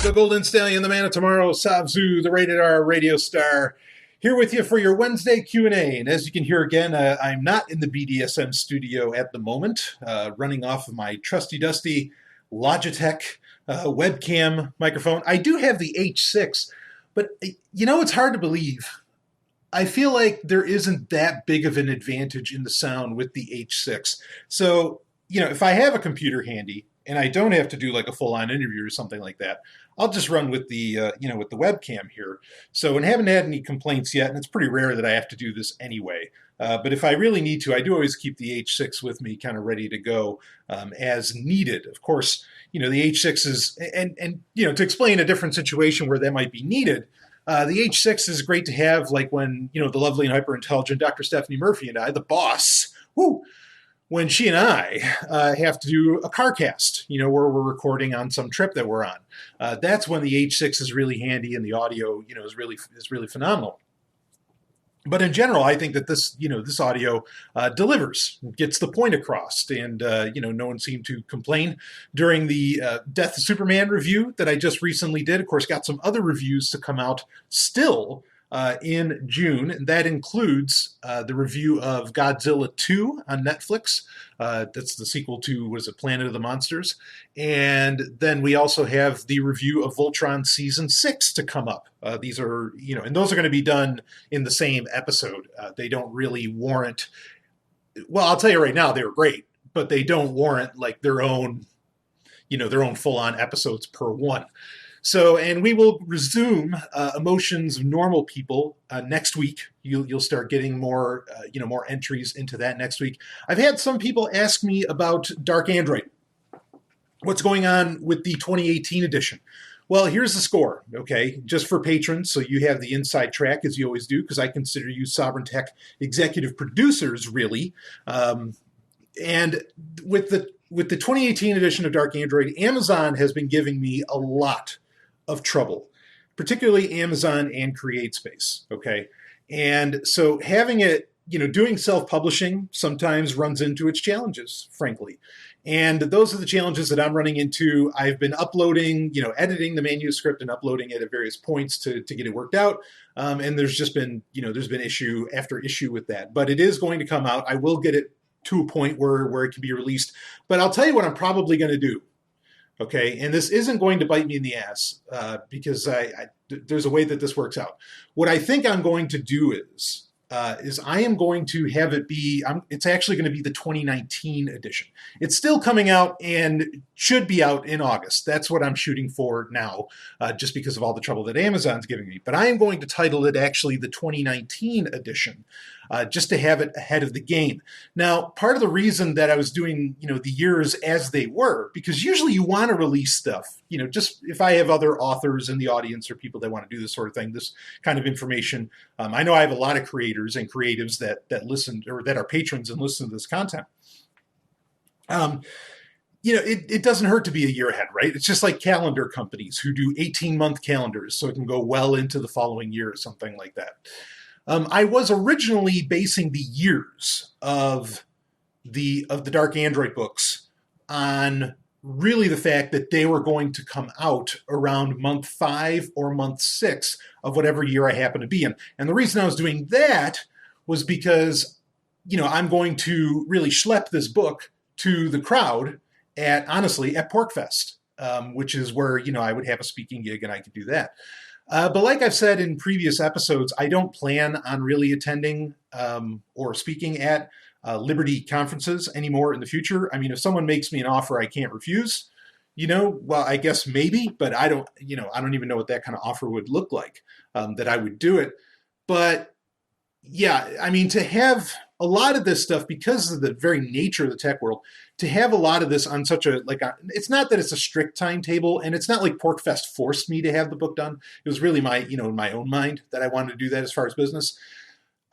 The Golden Stallion, the Man of Tomorrow, Savzu, the Rated R radio star, here with you for your Wednesday Q&A. And as you can hear again, I'm not in the BDSM studio at the moment, running off of my trusty-dusty Logitech webcam microphone. I do have the H6, but you know, it's hard to believe. I feel like there isn't that big of an advantage in the sound with the H6. So, you know, if I have a computer handy and I don't have to do like a full-on interview or something like that, I'll just run with the, with the webcam here. So, and haven't had any complaints yet, and it's pretty rare that I have to do this anyway. But if I really need to, I do always keep the H6 with me, kind of ready to go as needed. Of course, you know, the H6 is, and you know, to explain a different situation where that might be needed, the H6 is great to have, like when, you know, the lovely and hyper-intelligent Dr. Stephanie Murphy and I, the boss, when she and I have to do a car cast, you know, where we're recording on some trip that we're on. That's when the H6 is really handy and the audio, you know, is really phenomenal. But in general, I think that this, you know, this audio delivers, gets the point across, and you know, no one seemed to complain during the Death of Superman review that I just recently did. Of course, got some other reviews to come out still in June, and that includes the review of Godzilla 2 on Netflix. That's the sequel to, what is it, Planet of the Monsters? And then we also have the review of Voltron Season 6 to come up. These are, you know, and those are going to be done in the same episode. They don't really warrant, well, I'll tell you right now, they were great, but they don't warrant like their own, you know, their own full-on episodes per one. So, and we will resume Emotions of Normal People next week. You'll start getting more, you know, more entries into that next week. I've had some people ask me about Dark Android. What's going on with the 2018 edition? Well, here's the score, okay, just for patrons, so you have the inside track, as you always do, because I consider you Sovereign Tech executive producers, really. And with the 2018 edition of Dark Android, Amazon has been giving me a lot of trouble, particularly Amazon and CreateSpace, okay? And so having it, you know, doing self-publishing sometimes runs into its challenges, frankly. And those are the challenges that I'm running into. I've been uploading, you know, editing the manuscript and uploading it at various points to get it worked out. And there's just been, you know, there's been issue after issue with that. But it is going to come out. I will get it to a point where it can be released. But I'll tell you what I'm probably going to do. Okay, and this isn't going to bite me in the ass because there's a way that this works out. What I think I'm going to do is I am going to have it be, it's actually going to be the 2019 edition. It's still coming out and should be out in August. That's what I'm shooting for now, just because of all the trouble that Amazon's giving me. But I am going to title it actually the 2019 edition, just to have it ahead of the game. Now, part of the reason that I was doing, you know, the years as they were, because usually you want to release stuff, you know, just if I have other authors in the audience or people that want to do this sort of thing, this kind of information. I know I have a lot of creators and creatives that listen, or that are patrons and listen to this content. You know, it doesn't hurt to be a year ahead, right? It's just like calendar companies who do 18-month calendars so it can go well into the following year or something like that. I was originally basing the years of the Dark Android books on really the fact that they were going to come out around month 5 or month 6 of whatever year I happen to be in. And the reason I was doing that was because, you know, I'm going to really schlep this book to the crowd at PorkFest, which is where, you know, I would have a speaking gig and I could do that. But like I've said in previous episodes, I don't plan on really attending or speaking at Liberty conferences anymore in the future. I mean, if someone makes me an offer I can't refuse, you know, well, I guess maybe, but I don't even know what that kind of offer would look like, that I would do it. But yeah, I mean, to have a lot of this stuff, because of the very nature of the tech world, to have a lot of this on such a, it's not that it's a strict timetable, and it's not like PorkFest forced me to have the book done. It was really my, you know, in my own mind that I wanted to do that as far as business.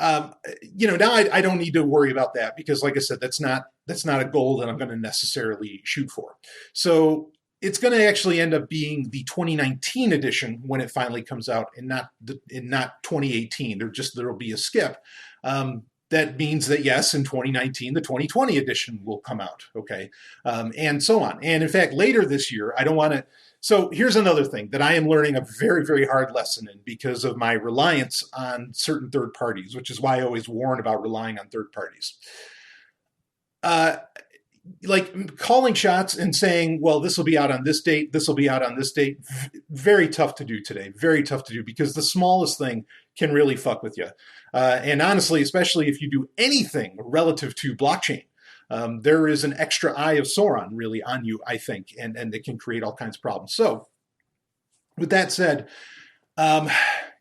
You know, now I don't need to worry about that because, like I said, that's not a goal that I'm going to necessarily shoot for. So it's going to actually end up being the 2019 edition when it finally comes out, and not 2018. There'll be a skip. that means that yes, in 2019, the 2020 edition will come out, okay, and so on. And in fact, later this year, I don't want to. So here's another thing that I am learning a very, very hard lesson in because of my reliance on certain third parties, which is why I always warn about relying on third parties. Like calling shots and saying, well, this will be out on this date, this will be out on this date, very tough to do today. Very tough to do because the smallest thing can really fuck with you. And honestly, especially if you do anything relative to blockchain, there is an extra eye of Sauron really on you, I think, and it can create all kinds of problems. So with that said,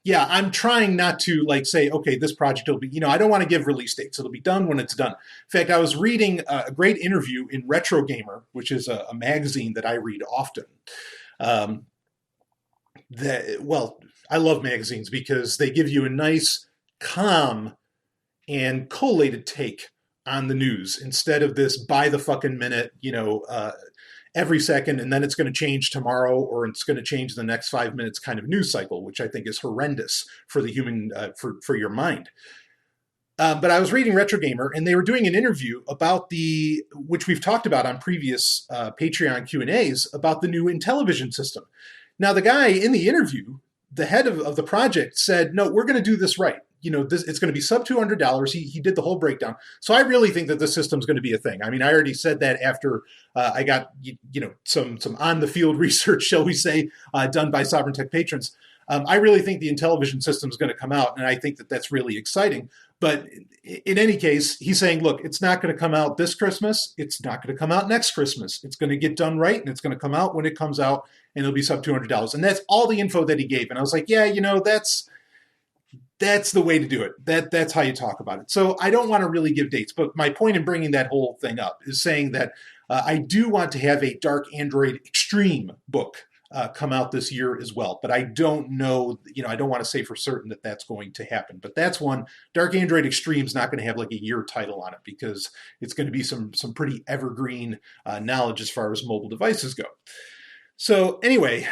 yeah, I'm trying not to like say, okay, this project will be, I don't want to give release dates. It'll be done when it's done. In fact, I was reading a great interview in Retro Gamer, which is a magazine that I read often. Well, I love magazines because they give you a nice, calm, and collated take on the news instead of this by the fucking minute, every second, and then it's going to change tomorrow, or it's going to change the next 5 minutes kind of news cycle, which I think is horrendous for the human, for your mind. But I was reading Retro Gamer, and they were doing an interview about which we've talked about on previous Patreon Q&As, about the new Intellivision system. Now, the guy in the interview, the head of the project, said, no, we're going to do this right. It's going to be sub $200. He did the whole breakdown. So I really think that this system's going to be a thing. I mean, I already said that after I got, some on the field research, shall we say, done by Sovereign Tech patrons. I really think the Intellivision system is going to come out, and I think that that's really exciting. But in any case, he's saying, look, it's not going to come out this Christmas. It's not going to come out next Christmas. It's going to get done right, and it's going to come out when it comes out, and it'll be sub $200. And that's all the info that he gave. And I was like, yeah, that's the way to do it. That's how you talk about it. So I don't want to really give dates, but my point in bringing that whole thing up is saying that I do want to have a Dark Android Extreme book come out this year as well. But I don't know, I don't want to say for certain that that's going to happen. But that's one. Dark Android Extreme is not going to have like a year title on it because it's going to be some pretty evergreen knowledge as far as mobile devices go. So anyway,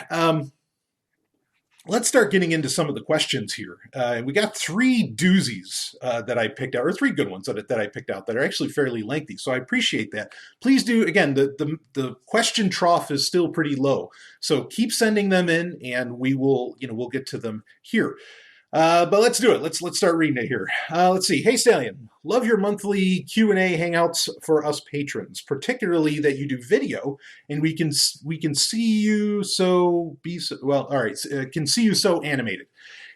let's start getting into some of the questions here. We got 3 doozies that I picked out, or 3 good ones that I picked out that are actually fairly lengthy. So I appreciate that. Please do, again, the question trough is still pretty low. So keep sending them in and we will, we'll get to them here. But let's do it. Let's start reading it here. Let's see. Hey, Stallion, love your monthly Q&A hangouts for us patrons, particularly that you do video and we can see you can see you so animated.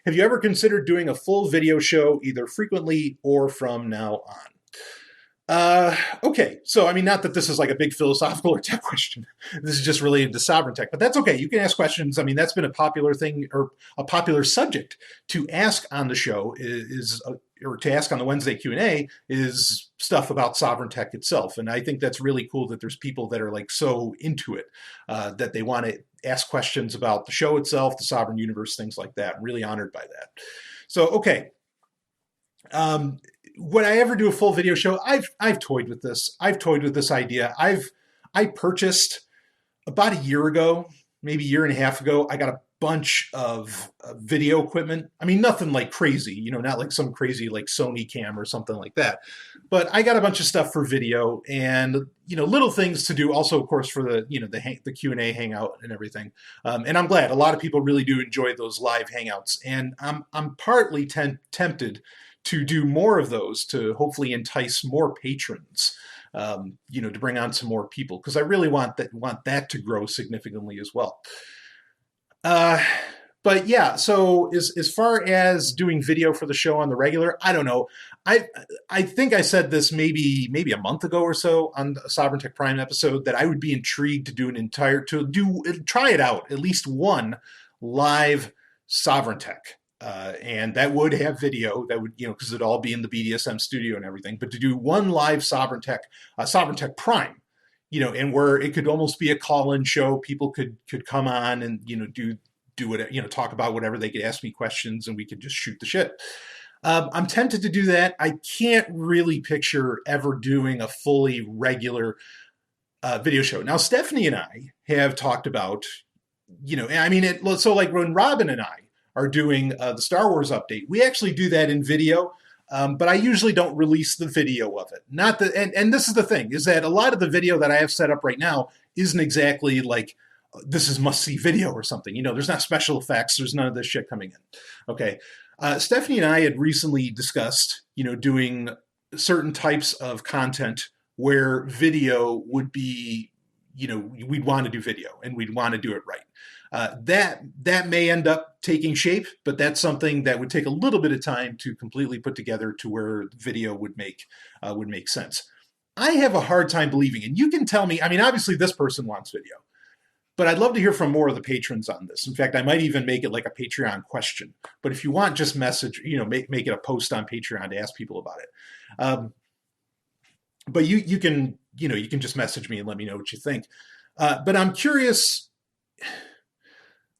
Have you ever considered doing a full video show either frequently or from now on? Okay, so I mean, not that this is like a big philosophical or tech question. This is just related to sovereign tech, but that's okay. You can ask questions. I mean, that's been a popular thing or a popular subject to ask on the show or to ask on the Wednesday Q&A is stuff about sovereign tech itself. And I think that's really cool that there's people that are like so into it that they want to ask questions about the show itself, the sovereign universe, things like that. I'm really honored by that. So, okay. Would I ever do a full video show? I've toyed with this. I've toyed with this idea. I purchased about a year ago, maybe a year and a half ago. I got a bunch of video equipment. I mean, nothing like crazy, not like some crazy like Sony cam or something like that. But I got a bunch of stuff for video and little things to do. Also, of course, for the Q&A hangout and everything. And I'm glad a lot of people really do enjoy those live hangouts. And I'm partly tempted to do more of those to hopefully entice more patrons, to bring on some more people, because I really want that to grow significantly as well. But yeah, so as far as doing video for the show on the regular, I don't know. I think I said this maybe a month ago or so on the Sovereign Tech Prime episode that I would be intrigued to do try it out, at least one live Sovereign Tech. And that would have video, that would, because it'd all be in the BDSM studio and everything, but to do one live Sovereign Tech Prime, and where it could almost be a call-in show, people could come on and, do it, talk about whatever, they could ask me questions and we could just shoot the shit. I'm tempted to do that. I can't really picture ever doing a fully regular video show. Now, Stephanie and I have talked about, so like when Robin and I are doing the Star Wars update, we actually do that in video. But I usually don't release the video of it. Not the and this is the thing, is that a lot of the video that I have set up right now isn't exactly like this is must-see video or something. There's not special effects. There's none of this shit coming in. Okay. Stephanie and I had recently discussed, doing certain types of content where video would be, we'd want to do video and we'd want to do it right. That may end up taking shape, but that's something that would take a little bit of time to completely put together to where video would make sense. I have a hard time believing, and you can tell me, I mean, obviously this person wants video, but I'd love to hear from more of the patrons on this. In fact, I might even make it like a Patreon question. But if you want, just message, make it a post on Patreon to ask people about it. But you can just message me and let me know what you think. But I'm curious.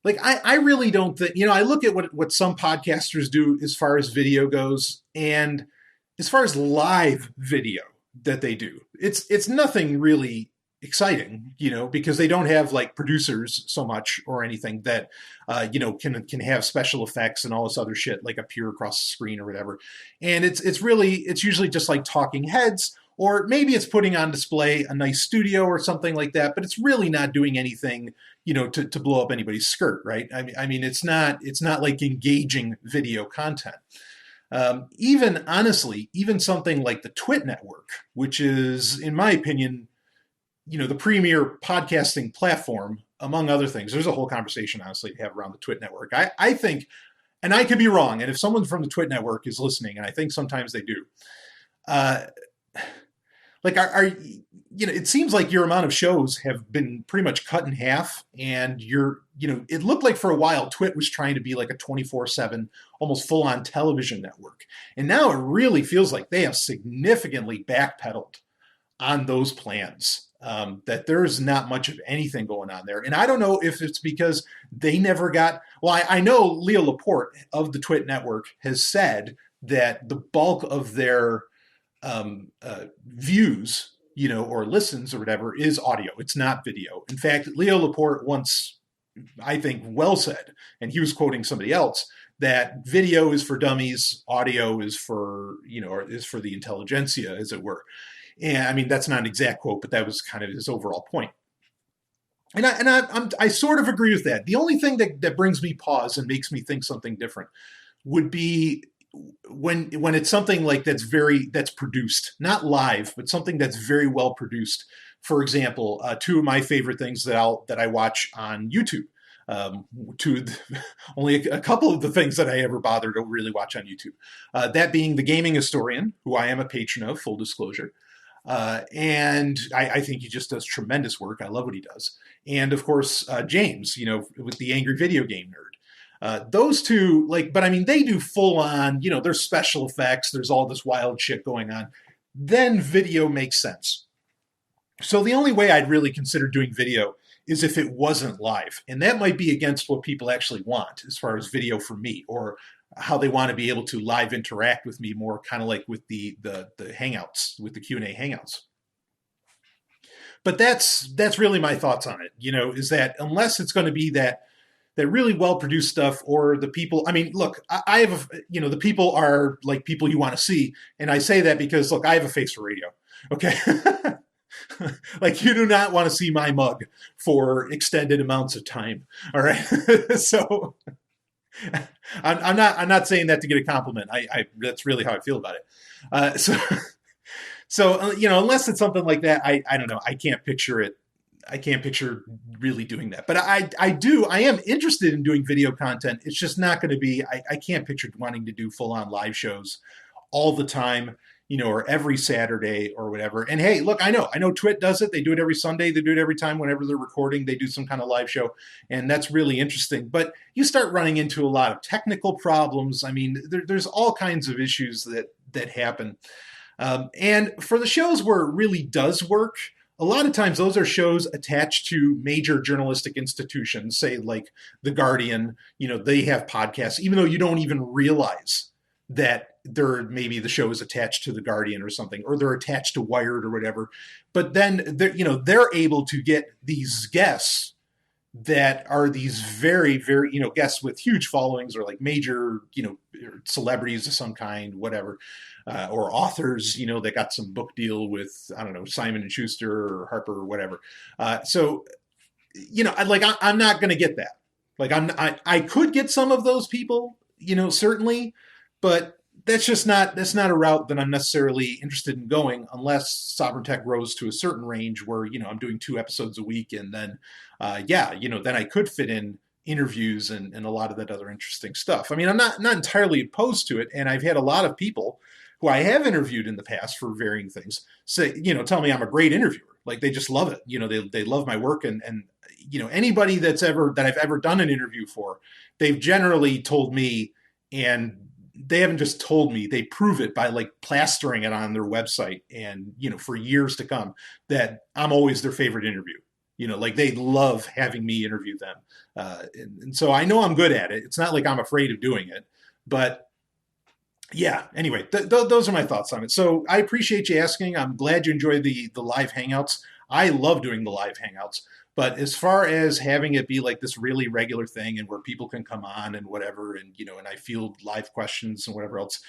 Like, I really don't think, I look at what some podcasters do as far as video goes, and as far as live video that they do, it's nothing really exciting, because they don't have like producers so much or anything that, can have special effects and all this other shit like appear across the screen or whatever. And it's usually just like talking heads, or maybe it's putting on display a nice studio or something like that, but it's really not doing anything, to blow up anybody's skirt, right? I mean, it's not like engaging video content. Even honestly, even something like the Twit Network, which is, in my opinion, the premier podcasting platform, among other things. There's a whole conversation, honestly, to have around the Twit Network. I think, and I could be wrong, and if someone from the Twit Network is listening, and I think sometimes they do, it seems like your amount of shows have been pretty much cut in half, and it looked like for a while Twit was trying to be like a 24/7, almost full-on television network. And now it really feels like they have significantly backpedaled on those plans, that there's not much of anything going on there. And I don't know if it's because they never got, well, I know Leo Laporte of the Twit Network has said that the bulk of their views, or listens or whatever is audio. It's not video. In fact, Leo Laporte once, I think, well said, and he was quoting somebody else, that video is for dummies, audio is for, is for the intelligentsia, as it were. And I mean, that's not an exact quote, but that was kind of his overall point. And I sort of agree with that. The only thing that brings me pause and makes me think something different would be when it's something like that's produced, not live, but something that's very well produced. For example, two of my favorite things that I watch on YouTube. Only a couple of the things that I ever bother to really watch on YouTube. That being The Gaming Historian, who I am a patron of, full disclosure. And I think he just does tremendous work. I love what he does. And of course, James, with the Angry Video Game Nerd. Those two, but I mean, they do full on, there's special effects, there's all this wild shit going on. Then video makes sense. So the only way I'd really consider doing video is if it wasn't live. And that might be against what people actually want as far as video for me, or how they want to be able to live interact with me more, kind of like with the Hangouts, with the Q&A Hangouts. But that's really my thoughts on it, is that unless it's going to be that really well-produced stuff, or the people, I mean, look, I have, the people are like people you want to see. And I say that because, look, I have a face for radio. Okay. Like, you do not want to see my mug for extended amounts of time. All right. So I'm not saying that to get a compliment. That's really how I feel about it. So, unless it's something like that, I don't know. I can't picture it. I can't picture really doing that, but I am interested in doing video content. It's just not going to be, I can't picture wanting to do full on live shows all the time, or every Saturday or whatever. And hey, look, I know Twit does it. They do it every Sunday. They do it every time whenever they're recording, they do some kind of live show. And that's really interesting, but you start running into a lot of technical problems. I mean, there's all kinds of issues that happen. And for the shows where it really does work, a lot of times those are shows attached to major journalistic institutions, say like The Guardian, they have podcasts, even though you don't even realize that maybe the show is attached to The Guardian or something, or they're attached to Wired or whatever. But then they're able to get these guests that are these very, very, guests with huge followings or like major, celebrities of some kind, whatever, or authors, that got some book deal with, I don't know, Simon and Schuster or Harper or whatever. So, I'm not going to get that. I could get some of those people, certainly, but that's not a route that I'm necessarily interested in going unless Sovereign Tech grows to a certain range where, I'm doing 2 episodes a week. And then, then I could fit in interviews and a lot of that other interesting stuff. I mean, I'm not entirely opposed to it. And I've had a lot of people who I have interviewed in the past for varying things say, tell me I'm a great interviewer. Like they just love it. They love my work. And anybody that I've ever done an interview for, they've generally told me, and they haven't just told me, they prove it by like plastering it on their website and, for years to come, that I'm always their favorite interview. Like they love having me interview them. And so I know I'm good at it. It's not like I'm afraid of doing it, but yeah, anyway, those are my thoughts on it. So I appreciate you asking. I'm glad you enjoy the live hangouts. I love doing the live hangouts. But as far as having it be like this really regular thing and where people can come on and whatever, and, and I field live questions and whatever else.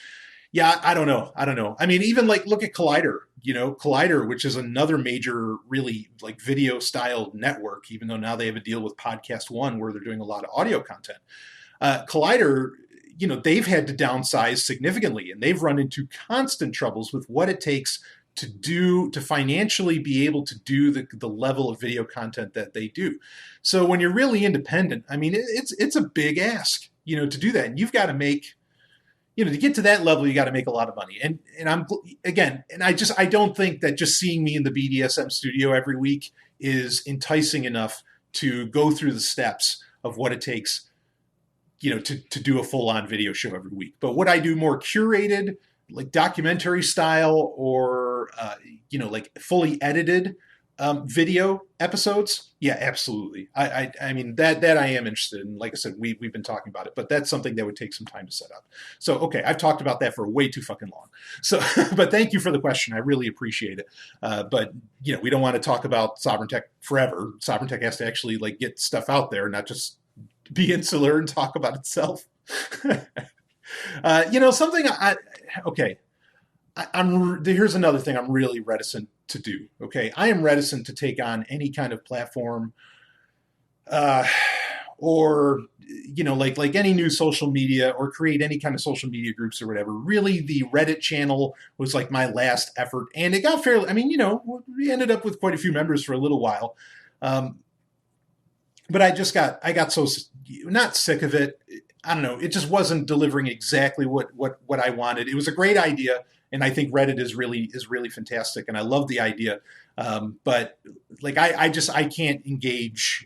Yeah, I don't know. I mean, even like look at Collider, which is another major, really like video style network, even though now they have a deal with Podcast One where they're doing a lot of audio content. Collider, they've had to downsize significantly and they've run into constant troubles with what it takes to financially be able to do the level of video content that they do. So when you're really independent, I mean, it's a big ask, to do that. And you've got to make, to get to that level, you got to make a lot of money. And I don't think that just seeing me in the BDSM studio every week is enticing enough to go through the steps of what it takes, to do a full-on video show every week. But would I do more curated, like documentary style or, like fully edited video episodes? Yeah, absolutely. I mean, that I am interested in. Like I said, we've been talking about it, but that's something that would take some time to set up. So, okay, I've talked about that for way too fucking long. So, but thank you for the question. I really appreciate it. But, we don't want to talk about Sovereign Tech forever. Sovereign Tech has to actually like get stuff out there, not just be insular and talk about itself. Something here's another thing I'm really reticent to do. Okay. I am reticent to take on any kind of platform, or, like any new social media or create any kind of social media groups or whatever. Really, the Reddit channel was like my last effort and it got fairly, I mean, we ended up with quite a few members for a little while. But I got so not sick of it. I don't know. It just wasn't delivering exactly what I wanted. It was a great idea. And I think Reddit is really fantastic. And I love the idea. But like, I can't engage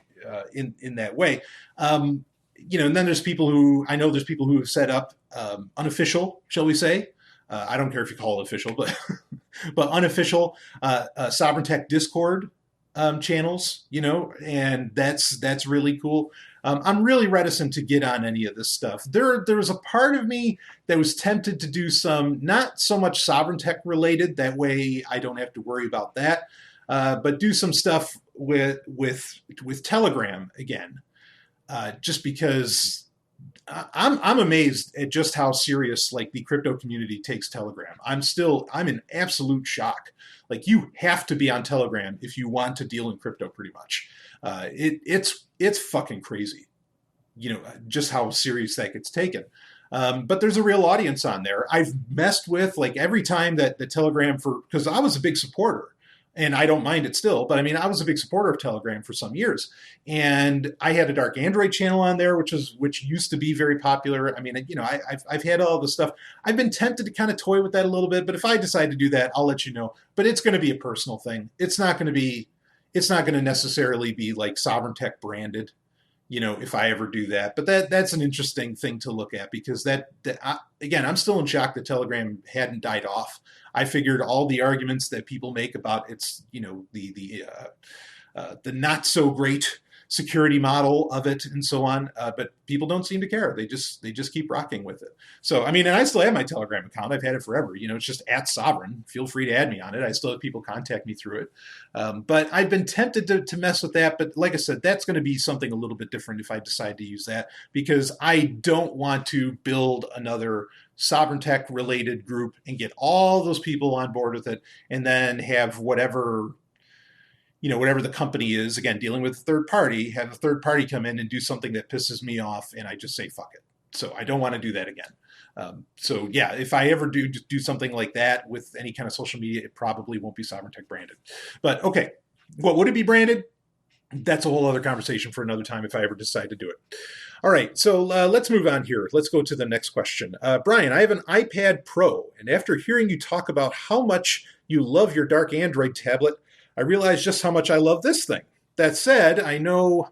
in that way. And then there's people who have set up unofficial, shall we say. I don't care if you call it official, but but unofficial Sovereign Tech Discord channels, and that's really cool. I'm really reticent to get on any of this stuff. There was a part of me that was tempted to do some, not so much Sovereign Tech related, that way I don't have to worry about that, but do some stuff with Telegram again, just because I'm amazed at just how serious like the crypto community takes Telegram. I'm in absolute shock. Like you have to be on Telegram if you want to deal in crypto pretty much. It's fucking crazy, just how serious that gets taken. But there's a real audience on there. I've messed with like every time that the Telegram because I was a big supporter. And I don't mind it still, but I mean, I was a big supporter of Telegram for some years, and I had a Dark Android channel on there, which used to be very popular. I mean, I've had all the stuff. I've been tempted to kind of toy with that a little bit, but if I decide to do that, I'll let you know. But it's going to be a personal thing. It's not going to necessarily be like Sovereign Tech branded, if I ever do that. But that's an interesting thing to look at because again, I'm still in shock that Telegram hadn't died off. I figured all the arguments that people make about its, the not so great security model of it and so on. But people don't seem to care. They just keep rocking with it. So, I mean, and I still have my Telegram account. I've had it forever. It's just @Sovereign. Feel free to add me on it. I still have people contact me through it. But I've been tempted to mess with that. But like I said, that's going to be something a little bit different if I decide to use that, because I don't want to build another sovereign tech related group and get all those people on board with it and then have whatever the company is, again, dealing with a third party, have a third party come in and do something that pisses me off, and I just say, fuck it. So I don't want to do that again. So yeah, if I ever do something like that with any kind of social media, it probably won't be Sovereign Tech branded. But okay, what would it be branded? That's a whole other conversation for another time if I ever decide to do it. All right, so let's move on here. Let's go to the next question. Brian, I have an iPad Pro, and after hearing you talk about how much you love your dark Android tablet, I realize just how much I love this thing. That said, I know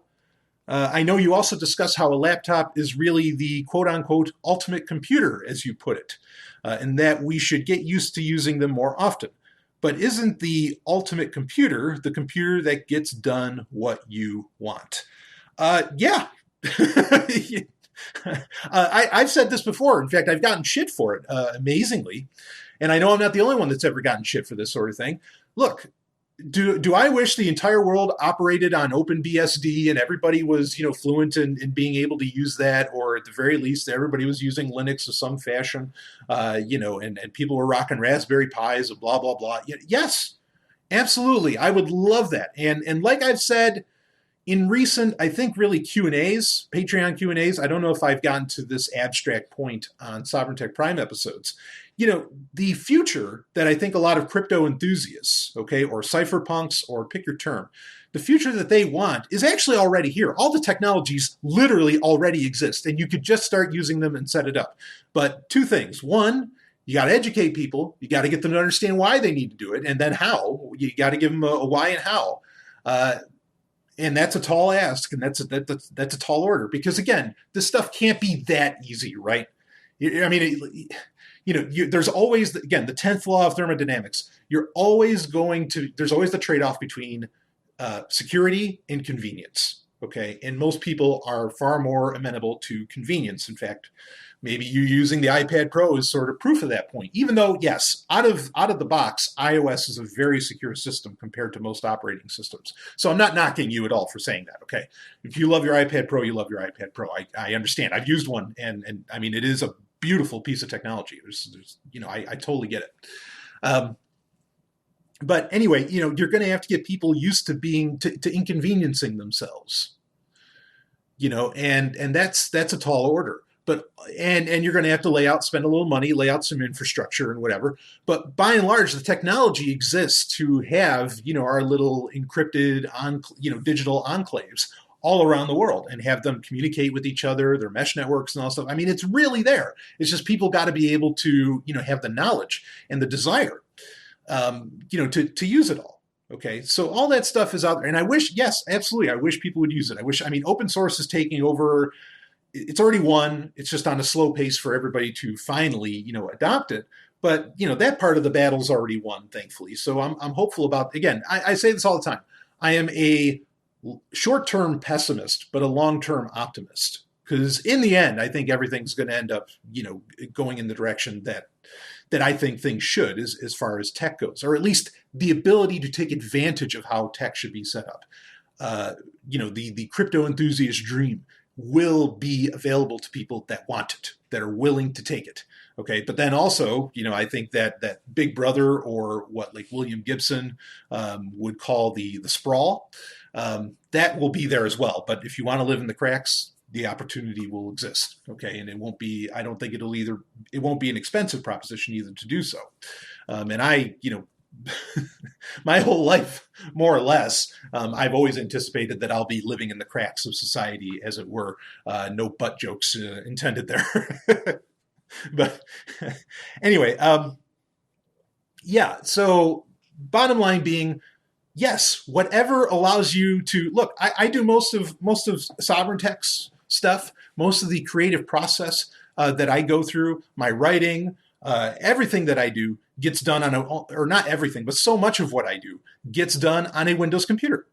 you also discuss how a laptop is really the quote-unquote ultimate computer, as you put it, and that we should get used to using them more often. But isn't the ultimate computer the computer that gets done what you want? Yeah. I've said this before. In fact, I've gotten shit for it, amazingly. And I know I'm not the only one that's ever gotten shit for this sort of thing. Look, do I wish the entire world operated on OpenBSD and everybody was, fluent in being able to use that, or at the very least everybody was using Linux of some fashion, and people were rocking Raspberry Pis and blah, blah, blah. Yes, absolutely. I would love that. And like I've said in recent, I think really Q&As, Patreon Q&As, I don't know if I've gotten to this abstract point on Sovereign Tech Prime episodes. The future that I think a lot of crypto enthusiasts, okay, or cypherpunks, or pick your term, the future that they want is actually already here. All the technologies literally already exist, and you could just start using them and set it up. But two things. One, you got to educate people. You got to get them to understand why they need to do it, and then how. You got to give them a why and how. And that's a tall ask, and that's a tall order, because again, this stuff can't be that easy, right? I mean, there's always, again, the 10th law of thermodynamics. There's always the trade-off between security and convenience, okay? And most people are far more amenable to convenience. In fact, maybe you using the iPad Pro is sort of proof of that point. Even though, yes, out of the box, iOS is a very secure system compared to most operating systems. So I'm not knocking you at all for saying that, okay? If you love your iPad Pro, you love your iPad Pro. I understand. I've used one, and I mean, it is a beautiful piece of technology. I totally get it. But anyway, you're going to have to get people used to to inconveniencing themselves, and that's a tall order. But and you're going to have to spend a little money, lay out some infrastructure and whatever. But by and large, the technology exists to have our little encrypted digital enclaves all around the world and have them communicate with each other, their mesh networks and all stuff. I mean, it's really there. It's just people got to be able to have the knowledge and the desire to use it all. Okay, so all that stuff is out there, and I wish, yes, absolutely, I wish people would use it. Open source is taking over. It's already won. It's just on a slow pace for everybody to finally, adopt it. But, that part of the battle's already won, thankfully. So I'm hopeful about, again, I say this all the time. I am a short-term pessimist, but a long-term optimist. Because in the end, I think everything's going to end up, going in the direction that I think things should as far as tech goes, or at least the ability to take advantage of how tech should be set up. The crypto enthusiast dream will be available to people that want it, that are willing to take it. Okay, but then also, I think that Big Brother, or what like William Gibson would call the sprawl, that will be there as well. But if you want to live in the cracks, the opportunity will exist. Okay, and it won't be. I don't think it won't be an expensive proposition either to do so. And I, my whole life, more or less, I've always anticipated that I'll be living in the cracks of society, as it were. No butt jokes intended there. But anyway, yeah. So bottom line being, yes, whatever allows you to look. I do most of Sovereign Tech's stuff, most of the creative process that I go through, my writing, everything that I do gets done on or not everything, but so much of what I do gets done on a Windows computer.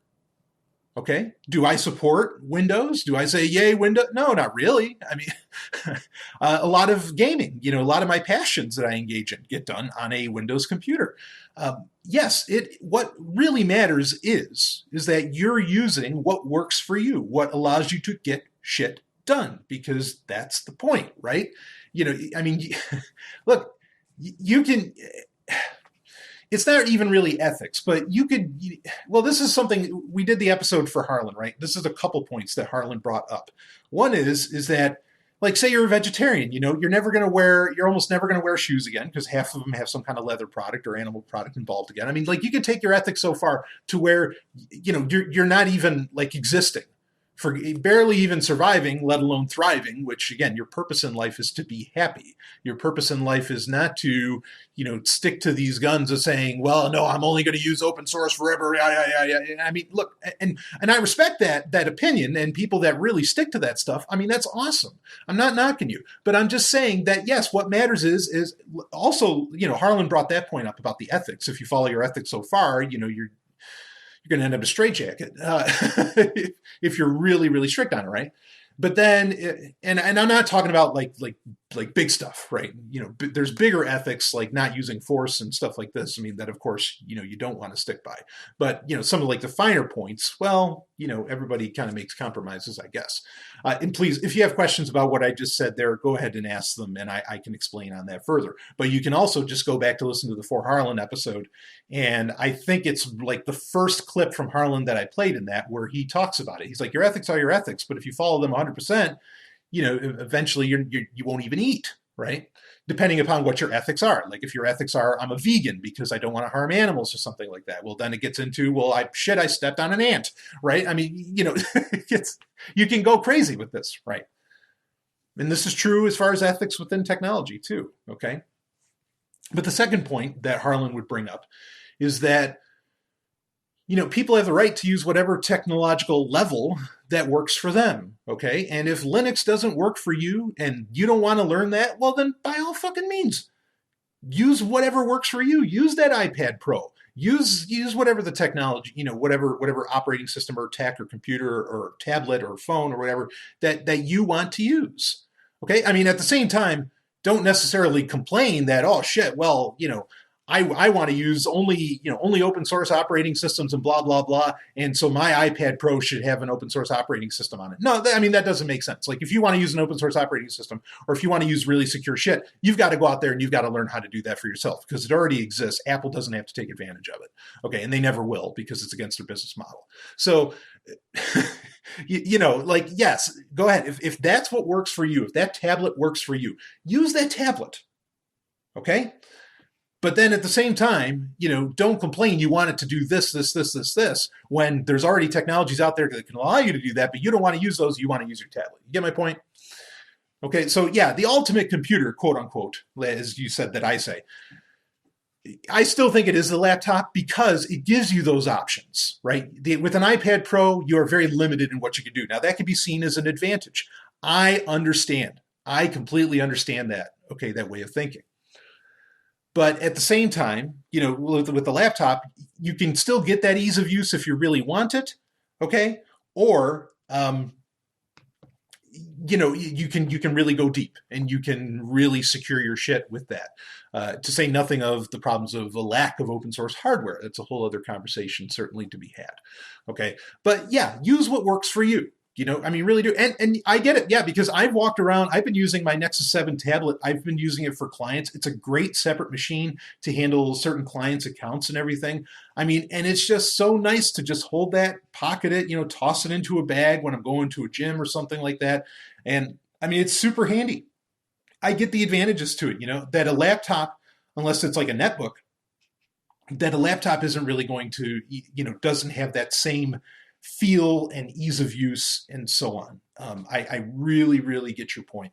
Okay. Do I support Windows? Do I say yay Windows? No, not really. I mean, a lot of gaming, a lot of my passions that I engage in get done on a Windows computer. Yes, what really matters is that you're using what works for you, what allows you to get shit done, because that's the point, right? I mean, look, you can. It's not even really ethics, but well, this is something, we did the episode for Harlan, right? This is a couple points that Harlan brought up. One is that, like, say you're a vegetarian, you're almost never going to wear shoes again because half of them have some kind of leather product or animal product involved again. I mean, like, you could take your ethics so far to where, you're not even like existing, for barely even surviving, let alone thriving, which again, your purpose in life is to be happy. Your purpose in life is not to, stick to these guns of saying, well, no, I'm only going to use open source forever. I mean, look, and I respect that opinion, and people that really stick to that stuff. I mean, that's awesome. I'm not knocking you, but I'm just saying that, yes, what matters is also, Harlan brought that point up about the ethics. If you follow your ethics so far, you're going to end up in a straitjacket if you're really, really strict on it, right? But then, and I'm not talking about like big stuff, right? There's bigger ethics, like not using force and stuff like this. I mean, that of course, you don't want to stick by. But, some of like the finer points, well, everybody kind of makes compromises, I guess. And please, if you have questions about what I just said there, go ahead and ask them, and I can explain on that further. But you can also just go back to listen to the For Harlan episode. And I think it's like the first clip from Harlan that I played in that, where he talks about it. He's like, your ethics are your ethics, but if you follow them 100%, eventually you won't even eat, right? Depending upon what your ethics are. Like if your ethics are, I'm a vegan because I don't want to harm animals or something like that. Well, then it gets into, well, I stepped on an ant, right? I mean, you can go crazy with this, right? And this is true as far as ethics within technology too, okay? But the second point that Harlan would bring up is that, people have the right to use whatever technological level that works for them, okay? And if Linux doesn't work for you and you don't want to learn that, well, then by all fucking means, use whatever works for you. Use that iPad Pro. Use whatever the technology, whatever operating system or tech or computer or tablet or phone or whatever that you want to use, okay? I mean, at the same time, don't necessarily complain that, oh shit, well, I want to use only open source operating systems and blah, blah, blah. And so my iPad Pro should have an open source operating system on it. No, I mean, that doesn't make sense. Like if you want to use an open source operating system, or if you want to use really secure shit, you've got to go out there and you've got to learn how to do that for yourself, because it already exists. Apple doesn't have to take advantage of it. Okay. And they never will, because it's against their business model. So, like, yes, go ahead. If that's what works for you, if that tablet works for you, use that tablet. Okay. But then at the same time, don't complain you want it to do this, when there's already technologies out there that can allow you to do that, but you don't want to use those, you want to use your tablet. You get my point? Okay, so yeah, the ultimate computer, quote unquote, as you said that I say, I still think it is the laptop because it gives you those options, right? With an iPad Pro, you are very limited in what you can do. Now, that can be seen as an advantage. I understand. I completely understand that, okay, that way of thinking. But at the same time, with the laptop, you can still get that ease of use if you really want it, okay? Or, you can really go deep and you can really secure your shit with that. To say nothing of the problems of a lack of open source hardware. That's a whole other conversation certainly to be had, okay? But yeah, use what works for you. I mean, really do. And I get it. Yeah, because I've walked around, I've been using my Nexus 7 tablet. I've been using it for clients. It's a great separate machine to handle certain clients' accounts and everything. I mean, and it's just so nice to just hold that, pocket it, toss it into a bag when I'm going to a gym or something like that. And I mean, it's super handy. I get the advantages to it, that a laptop, unless it's like a netbook, that a laptop isn't really going to, doesn't have that same feel and ease of use and so on. I really, really get your point.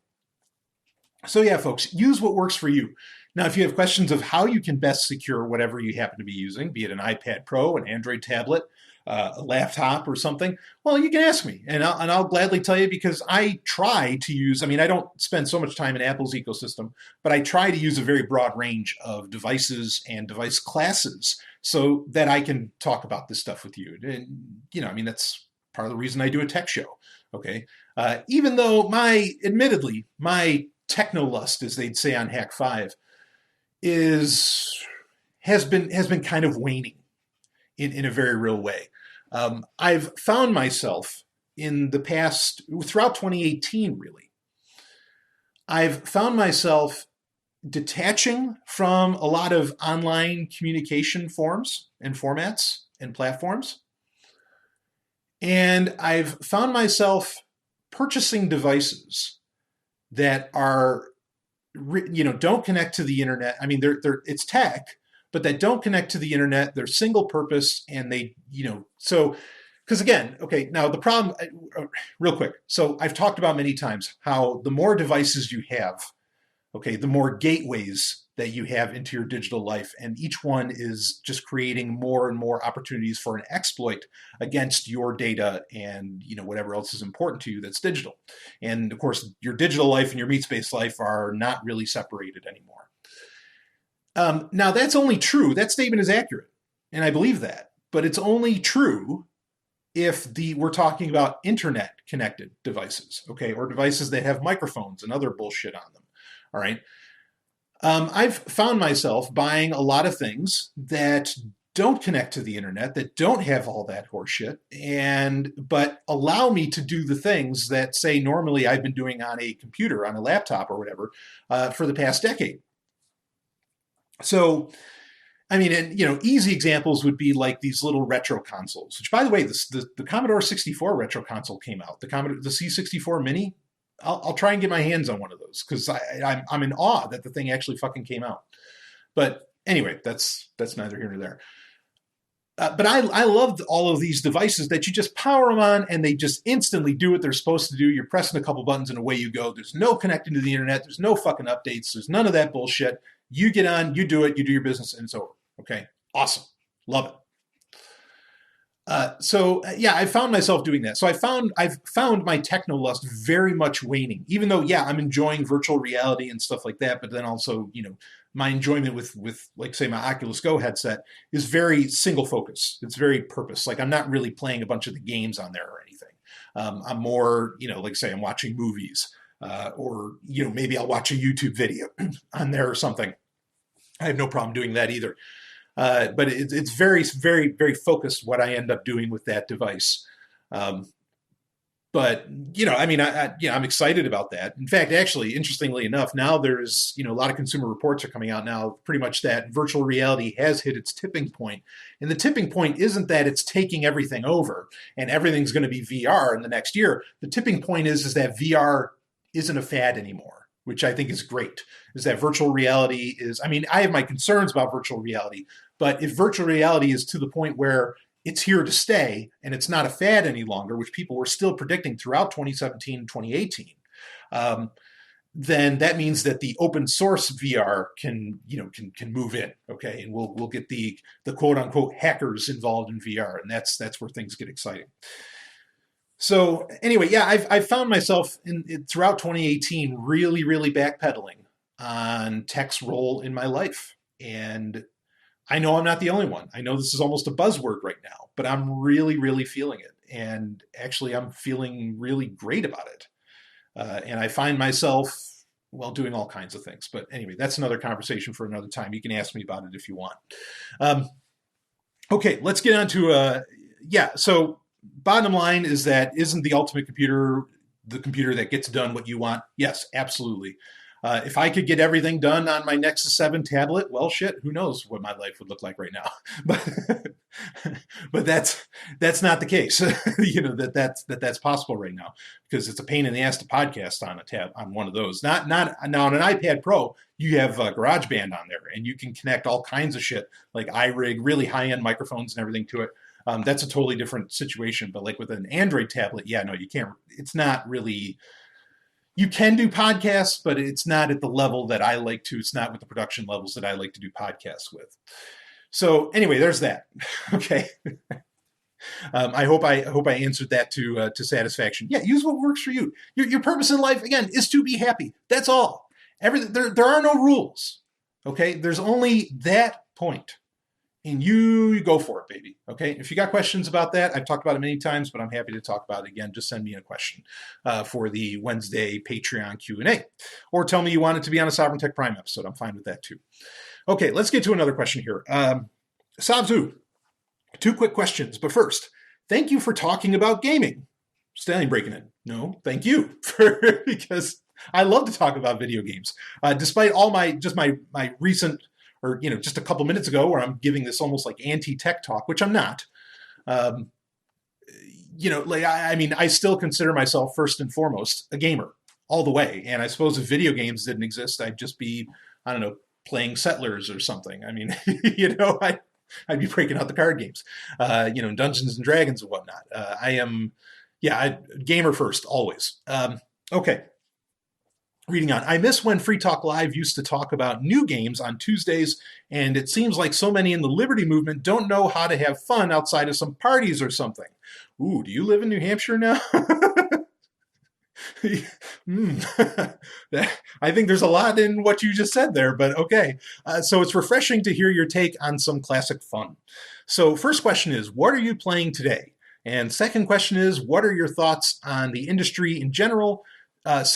So yeah, folks, use what works for you. Now, if you have questions of how you can best secure whatever you happen to be using, be it an iPad Pro, an Android tablet, a laptop or something, well, you can ask me and I'll gladly tell you, because I try to use, I mean, I don't spend so much time in Apple's ecosystem, but I try to use a very broad range of devices and device classes so that I can talk about this stuff with you. And, I mean, that's part of the reason I do a tech show. Okay. Even though admittedly, my techno lust, as they'd say on Hack 5, has been kind of waning in a very real way. I've found myself in the past, throughout 2018, really, I've found myself detaching from a lot of online communication forms and formats and platforms. And I've found myself purchasing devices that are, don't connect to the internet. I mean, it's tech, but that don't connect to the internet. They're single purpose, and they, so, because again, okay, now the problem, real quick. So I've talked about many times how the more devices you have, okay, the more gateways that you have into your digital life, and each one is just creating more and more opportunities for an exploit against your data and whatever else is important to you that's digital. And of course, your digital life and your meat space life are not really separated anymore. Now that's only true. That statement is accurate, and I believe that, but it's only true if we're talking about internet connected devices, okay, or devices that have microphones and other bullshit on them. All right. I've found myself buying a lot of things that don't connect to the internet, that don't have all that horse shit, but allow me to do the things that, say, normally I've been doing on a computer, on a laptop or whatever, for the past decade. So, I mean, and easy examples would be like these little retro consoles, which, by the way, the Commodore 64 retro console came out. The C64 Mini. I'll try and get my hands on one of those because I'm in awe that the thing actually fucking came out. But anyway, that's neither here nor there. But I loved all of these devices that you just power them on and they just instantly do what they're supposed to do. You're pressing a couple buttons and away you go. There's no connecting to the internet. There's no fucking updates. There's none of that bullshit. You get on, you do it, you do your business, and it's over. Okay, awesome, love it. I found myself doing that. So I've found my techno lust very much waning, even though, I'm enjoying virtual reality and stuff like that. But then also, my enjoyment with like, say, my Oculus Go headset is very single focus. It's very purpose. Like, I'm not really playing a bunch of the games on there or anything. I'm more, like, say, I'm watching movies, or, maybe I'll watch a YouTube video on there or something. I have no problem doing that either. But it's very, very, very focused what I end up doing with that device. But, I'm excited about that. In fact, actually, interestingly enough, now there's, a lot of consumer reports are coming out now pretty much that virtual reality has hit its tipping point. And the tipping point isn't that it's taking everything over and everything's going to be VR in the next year. The tipping point is that VR isn't a fad anymore, which I think is great, is that virtual reality is, I have my concerns about virtual reality, but if virtual reality is to the point where it's here to stay and it's not a fad any longer, which people were still predicting throughout 2017 and 2018, then that means that the open source VR can move in, okay, and we'll get the quote unquote hackers involved in VR, and that's where things get exciting. So anyway, I've found myself throughout 2018 really, really backpedaling on tech's role in my life. And I know I'm not the only one. I know this is almost a buzzword right now, but I'm really, really feeling it. And actually, I'm feeling really great about it. And I find myself, doing all kinds of things. But anyway, that's another conversation for another time. You can ask me about it if you want. Okay, let's get on to, so bottom line is that isn't the ultimate computer the computer that gets done what you want? Yes, absolutely. If I could get everything done on my Nexus 7 tablet, well, shit, who knows what my life would look like right now. But that's not the case. That's possible right now because it's a pain in the ass to podcast on one of those. Not now on an iPad Pro, you have GarageBand on there and you can connect all kinds of shit like iRig, really high-end microphones and everything to it. That's a totally different situation. But like with an Android tablet, you can't. It's not really. You can do podcasts, but it's not at the level that I like to. It's not with the production levels that I like to do podcasts with. So anyway, there's that. Okay. I hope I answered that to satisfaction. Yeah, use what works for you. Your purpose in life, again, is to be happy. That's all. There are no rules. Okay, there's only that point. and you go for it, baby. Okay. If you got questions about that, I've talked about it many times, but I'm happy to talk about it again. Just send me a question for the Wednesday Patreon Q&A, or tell me you want it to be on a Sovereign Tech Prime episode. I'm fine with that too. Okay, let's get to another question here. Sabzu, 2 quick questions, but first, thank you for talking about gaming. Stanley breaking in. No, thank you because I love to talk about video games, despite all my recent, or just a couple minutes ago, where I'm giving this almost like anti-tech talk, which I'm not. I still consider myself first and foremost a gamer all the way, and I suppose if video games didn't exist, I'd just be, I don't know, playing Settlers or something. I mean, I'd be breaking out the card games, Dungeons and Dragons and whatnot. Gamer first, always. Okay. Reading on. I miss when Free Talk Live used to talk about new games on Tuesdays, and it seems like so many in the Liberty movement don't know how to have fun outside of some parties or something. Ooh, do you live in New Hampshire now? I think there's a lot in what you just said there, but okay. So it's refreshing to hear your take on some classic fun. So first question is, what are you playing today? And second question is, what are your thoughts on the industry in general? What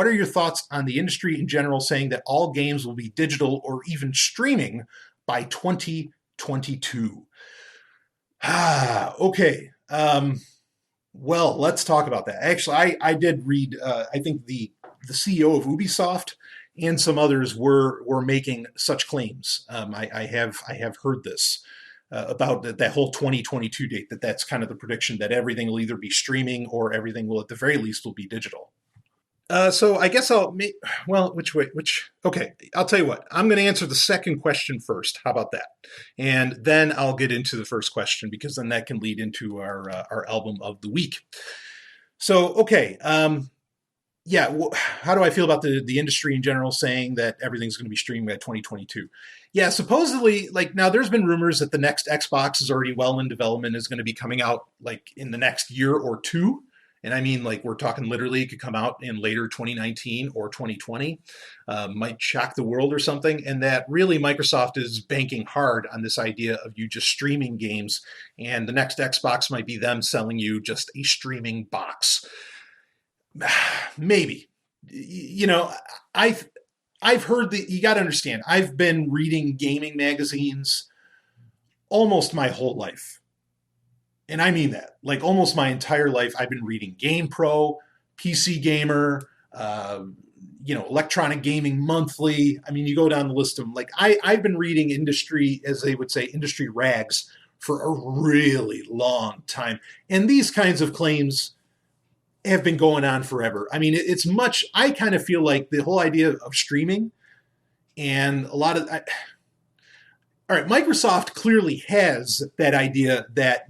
are your thoughts on the industry in general saying that all games will be digital or even streaming by 2022? Okay. Well, let's talk about that. Actually, I did read, I think the CEO of Ubisoft and some others were making such claims. I have heard this about that whole 2022 date, that's kind of the prediction that everything will either be streaming or everything will, at the very least, will be digital. So I guess okay, I'll tell you what, I'm going to answer the second question first. How about that? And then I'll get into the first question, because then that can lead into our album of the week. So, okay. How do I feel about the industry in general saying that everything's going to be streaming by 2022? Yeah, supposedly, now there's been rumors that the next Xbox is already well in development, is going to be coming out in the next year or two. And I mean, we're talking literally, it could come out in later 2019 or 2020, might shock the world or something. And that really Microsoft is banking hard on this idea of you just streaming games. And the next Xbox might be them selling you just a streaming box. Maybe. I've heard that, you got to understand, I've been reading gaming magazines almost my whole life. And I mean that, almost my entire life. I've been reading GamePro, PC Gamer, Electronic Gaming Monthly. I mean, you go down the list of them. I've been reading industry, as they would say, industry rags for a really long time. And these kinds of claims have been going on forever. I mean, I kind of feel like the whole idea of streaming and a lot of... All right, Microsoft clearly has that idea that,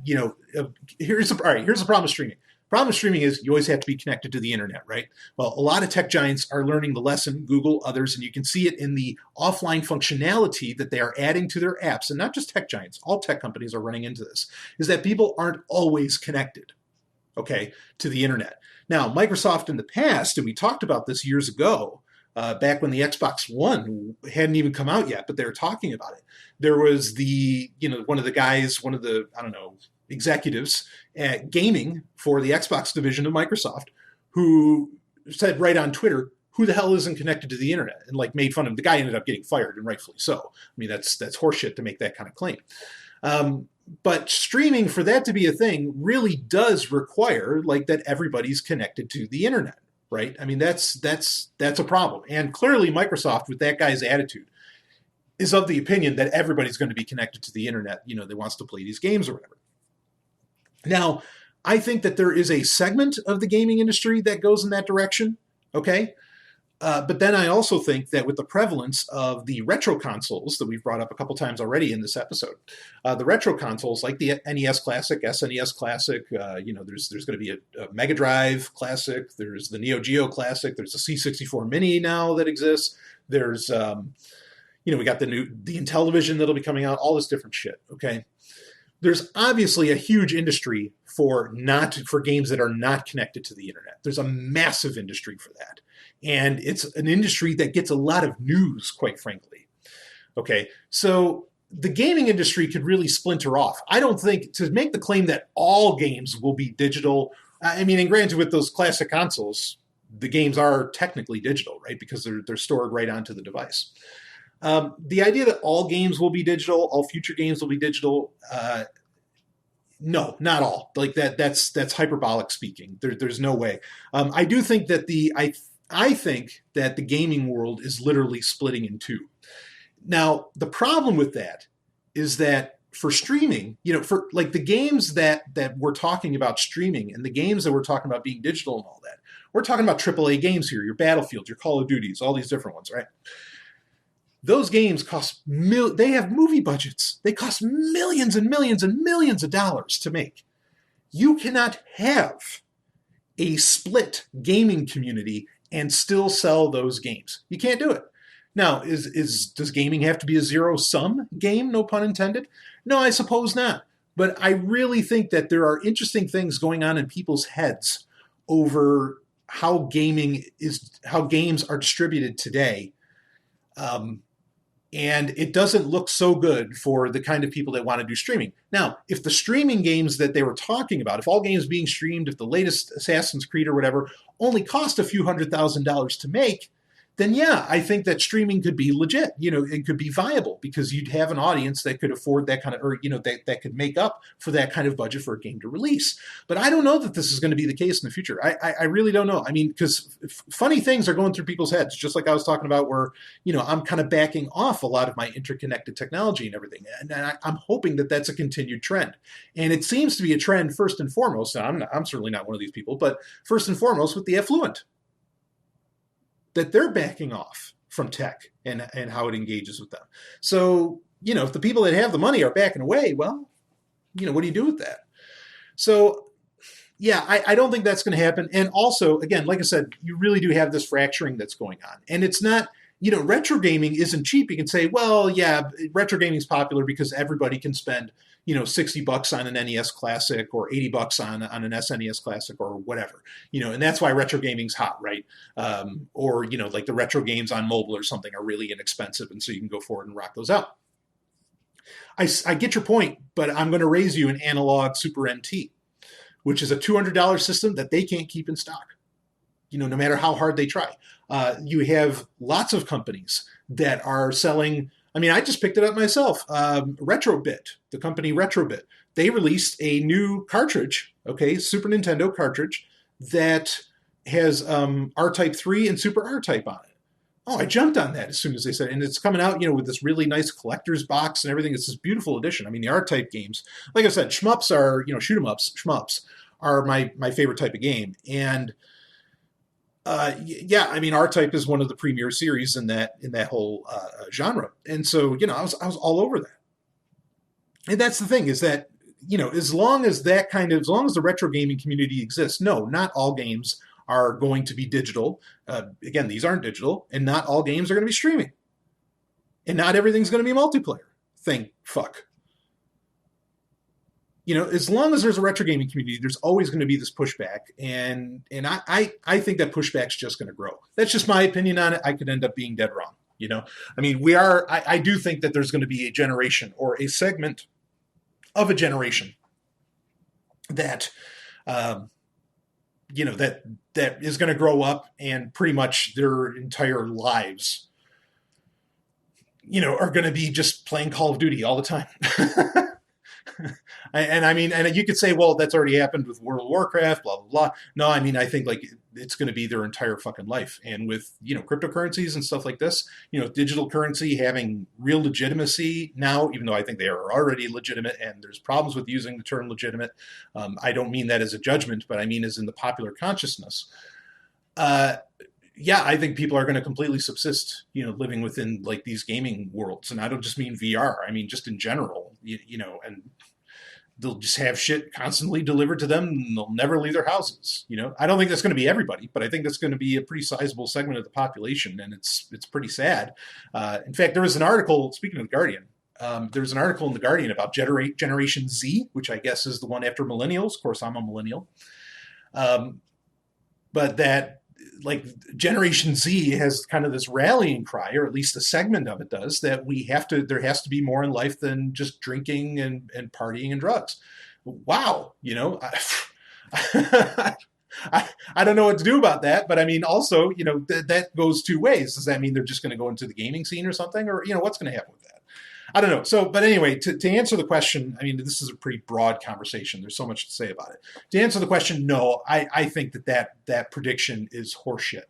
here's the problem with streaming. The problem with streaming is you always have to be connected to the internet, right? Well, a lot of tech giants are learning the lesson, Google, others, and you can see it in the offline functionality that they are adding to their apps. And not just tech giants, all tech companies are running into this, is that people aren't always connected, okay, to the internet. Now, Microsoft in the past, and we talked about this years ago, back when the Xbox One hadn't even come out yet, but they were talking about it. There was one of the executives at gaming for the Xbox division of Microsoft, who said right on Twitter, who the hell isn't connected to the internet? And made fun of him. The guy ended up getting fired, and rightfully so. I mean, that's horseshit to make that kind of claim. But streaming, for that to be a thing, really does require that everybody's connected to the internet. Right? I mean, that's a problem. And clearly Microsoft, with that guy's attitude, is of the opinion that everybody's going to be connected to the internet, that wants to play these games or whatever. Now, I think that there is a segment of the gaming industry that goes in that direction, okay? But then I also think that with the prevalence of the retro consoles that we've brought up a couple times already in this episode, the retro consoles like the NES Classic, SNES Classic, there's going to be a Mega Drive Classic, there's the Neo Geo Classic, there's a C64 Mini now that exists, there's, we got the Intellivision that'll be coming out, all this different shit, okay? There's obviously a huge industry for games that are not connected to the internet. There's a massive industry for that. And it's an industry that gets a lot of news, quite frankly. Okay, so the gaming industry could really splinter off. I don't think to make the claim that all games will be digital. I mean, and granted, with those classic consoles, the games are technically digital, right? Because they're stored right onto the device. The idea that all games will be digital, all future games will be digital, no, not all. Like that's hyperbolic speaking. There's no way. I do think that I think that the gaming world is literally splitting in two. Now, the problem with that is that for streaming, for like the games that we're talking about streaming and the games that we're talking about being digital and all that, we're talking about AAA games here, your Battlefields, your Call of Duties, all these different ones, right? Those games cost they have movie budgets. They cost millions and millions and millions of dollars to make. You cannot have a split gaming community and still sell those games. You can't do it. Now, does gaming have to be a zero-sum game, no pun intended? No, I suppose not. But I really think that there are interesting things going on in people's heads over how games are distributed today. And it doesn't look so good for the kind of people that want to do streaming. Now, if the streaming games that they were talking about, if all games being streamed, if the latest Assassin's Creed or whatever only cost a few $100,000 to make, then yeah, I think that streaming could be legit. It could be viable because you'd have an audience that could afford that kind of, or that could make up for that kind of budget for a game to release. But I don't know that this is going to be the case in the future. I really don't know. I mean, because funny things are going through people's heads, just like I was talking about, where I'm kind of backing off a lot of my interconnected technology and everything, and I'm hoping that that's a continued trend. And it seems to be a trend first and foremost. Now, I'm certainly not one of these people, but first and foremost with the affluent, that they're backing off from tech and how it engages with them. So, if the people that have the money are backing away, well, what do you do with that? So, yeah, I don't think that's going to happen. And also, again, like I said, you really do have this fracturing that's going on. And it's not, retro gaming isn't cheap. You can say, well, yeah, retro gaming is popular because everybody can spend, $60 on an NES Classic or $80 on an SNES Classic or whatever, and that's why retro gaming's hot, right? Or, like the retro games on mobile or something are really inexpensive, and so you can go forward and rock those out. I get your point, but I'm going to raise you an analog Super NT, which is a $200 system that they can't keep in stock, no matter how hard they try. You have lots of companies that are selling. I mean, I just picked it up myself. Retrobit, the company Retrobit, they released a new cartridge, Super Nintendo cartridge that has R-Type 3 and Super R-Type on it. Oh, I jumped on that as soon as they said it. And it's coming out, with this really nice collector's box and everything. It's this beautiful edition. I mean, the R-Type games, like I said, shmups are, shoot 'em ups, shmups are my favorite type of game. And yeah, I mean, R-Type is one of the premier series in that whole genre, and so I was all over that. And that's the thing is that as long as the retro gaming community exists, no, not all games are going to be digital. Again, these aren't digital, and not all games are going to be streaming, and not everything's going to be multiplayer. Thank fuck. As long as there's a retro gaming community, there's always going to be this pushback, and I think that pushback's just going to grow. That's just my opinion on it. I could end up being dead wrong. I mean, I do think that there's going to be a generation or a segment of a generation that, that is going to grow up and pretty much their entire lives, are going to be just playing Call of Duty all the time. And I mean, and you could say, well, that's already happened with World of Warcraft, blah, blah, blah. No, I mean, I think like it's going to be their entire fucking life. And with, cryptocurrencies and stuff like this, digital currency having real legitimacy now, even though I think they are already legitimate and there's problems with using the term legitimate. I don't mean that as a judgment, but I mean as in the popular consciousness. Yeah, I think people are going to completely subsist, living within like these gaming worlds. And I don't just mean VR. I mean, just in general, and they'll just have shit constantly delivered to them and they'll never leave their houses. I don't think that's going to be everybody, but I think that's going to be a pretty sizable segment of the population. And it's pretty sad. In fact, there was an article, speaking of The Guardian, there's an article in The Guardian about Generation Z, which I guess is the one after millennials. Of course, I'm a millennial. But that like Generation Z has kind of this rallying cry, or at least a segment of it does, that there has to be more in life than just drinking and partying and drugs. Wow, I don't know what to do about that, but I mean, also, that goes two ways. Does that mean they're just going to go into the gaming scene or something, or what's going to happen with that? I don't know. So, but anyway, to answer the question, I mean, this is a pretty broad conversation. There's so much to say about it. To answer the question, no, I think that prediction is horseshit.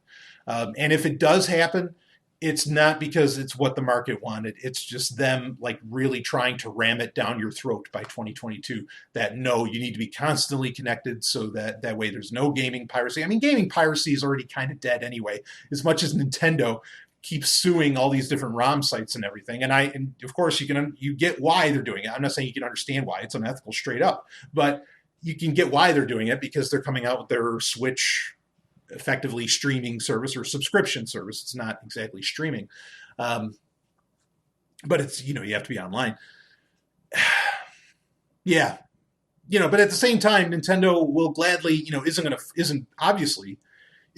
And if it does happen, it's not because it's what the market wanted. It's just them like really trying to ram it down your throat by 2022 that no, you need to be constantly connected so that way there's no gaming piracy. I mean, gaming piracy is already kind of dead anyway, as much as Nintendo keeps suing all these different ROM sites and everything. And of course you get why they're doing it. I'm not saying you can understand why. It's unethical straight up, but you can get why they're doing it because they're coming out with their Switch effectively streaming service or subscription service. It's not exactly streaming, but it's, you have to be online. Yeah. But at the same time, Nintendo will gladly,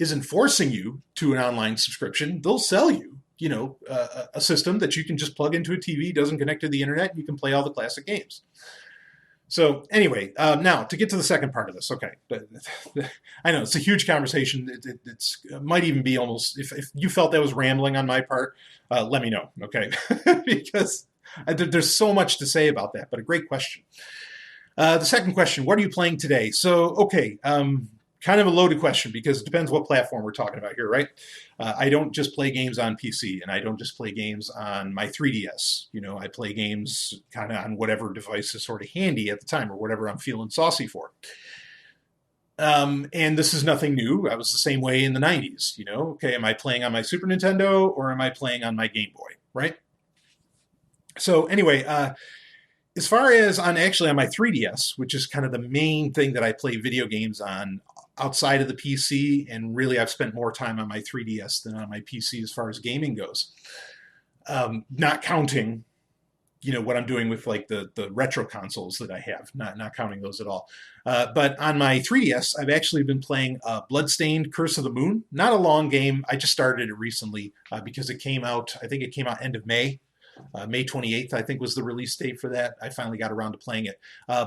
isn't forcing you to an online subscription. They'll sell you, a system that you can just plug into a TV, doesn't connect to the internet, and you can play all the classic games. So anyway, now to get to the second part of this. Okay, I know it's a huge conversation. It might even be almost, if you felt that was rambling on my part, let me know, okay? Because there's so much to say about that, but a great question. The second question, what are you playing today? So, okay, kind of a loaded question because it depends what platform we're talking about here, right? I don't just play games on PC, and I don't just play games on my 3DS. I play games kind of on whatever device is sort of handy at the time or whatever I'm feeling saucy for. And this is nothing new. I was the same way in the 90s, Okay, am I playing on my Super Nintendo or am I playing on my Game Boy, right? So anyway, as far as on my 3DS, which is kind of the main thing that I play video games on outside of the PC, and really I've spent more time on my 3DS than on my PC as far as gaming goes. Not counting, what I'm doing with like the retro consoles that I have, not counting those at all. But on my 3DS, I've actually been playing Bloodstained Curse of the Moon. Not a long game. I just started it recently because it came out, I think it came out end of May. May 28th, I think, was the release date for that. I finally got around to playing it.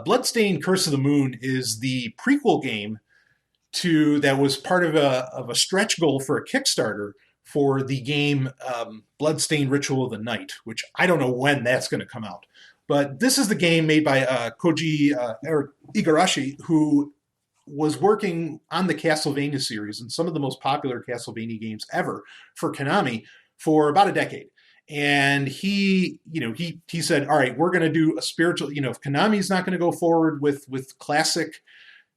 Bloodstained Curse of the Moon is the prequel game that was part of a stretch goal for a Kickstarter for the game Bloodstained Ritual of the Night, which I don't know when that's going to come out. But this is the game made by Koji Igarashi, who was working on the Castlevania series and some of the most popular Castlevania games ever for Konami for about a decade. And he said, all right, we're going to do a spiritual, if Konami's not going to go forward with classic